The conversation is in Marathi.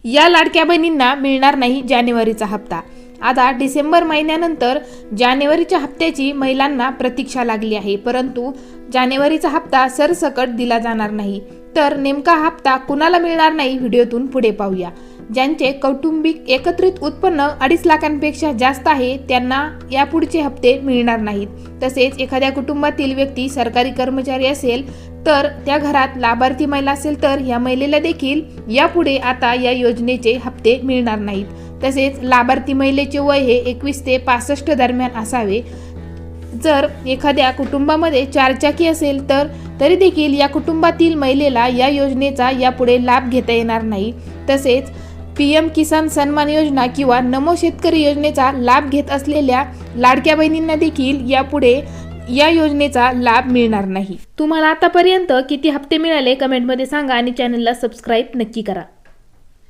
या लाडक्या बहिणींना मिळणार नाही जानेवारीचा हप्ता। आता डिसेंबर महिन्यानंतर जानेवारीच्या हप्त्याची महिलांना प्रतीक्षा लागली आहे, परंतु जानेवारीचा हप्ता सरसकट दिला जाणार नाही। तर नेमका हप्ता कुणाला मिळणार नाही, व्हिडिओतून पुढे पाहूया। ज्यांचे कौटुंबिक एकत्रित उत्पन्न 2.5 लाखांपेक्षा जास्त आहे त्यांना यापुढचे हप्ते मिळणार नाहीत। तसेच एखाद्या कुटुंबातील व्यक्ती सरकारी कर्मचारी असेल तर त्या घरात लाभार्थी महिला असेल तर या महिलेला देखील यापुढे आता या योजनेचे हप्ते मिळणार नाहीत। तसेच लाभार्थी महिलेचे वय हे 21 ते 65 दरम्यान असावे। जर एखाद्या कुटुंबामध्ये 4 चाकी असेल तर तरी देखील या कुटुंबातील महिलेला या योजनेचा यापुढे लाभ घेता येणार नाही। तसेच PM किसान सन्मान योजना किंवा नमो शेतकरी योजनेचा लाभ घेत असलेल्या लाडक्या बहिणींना देखील यापुढे या योजनेचा लाभ मिळणार नाही। तुम्हाला आतापर्यंत किती हप्ते मिळाले कमेंटमध्ये सांगा आणि चॅनलला सबस्क्राईब नक्की करा।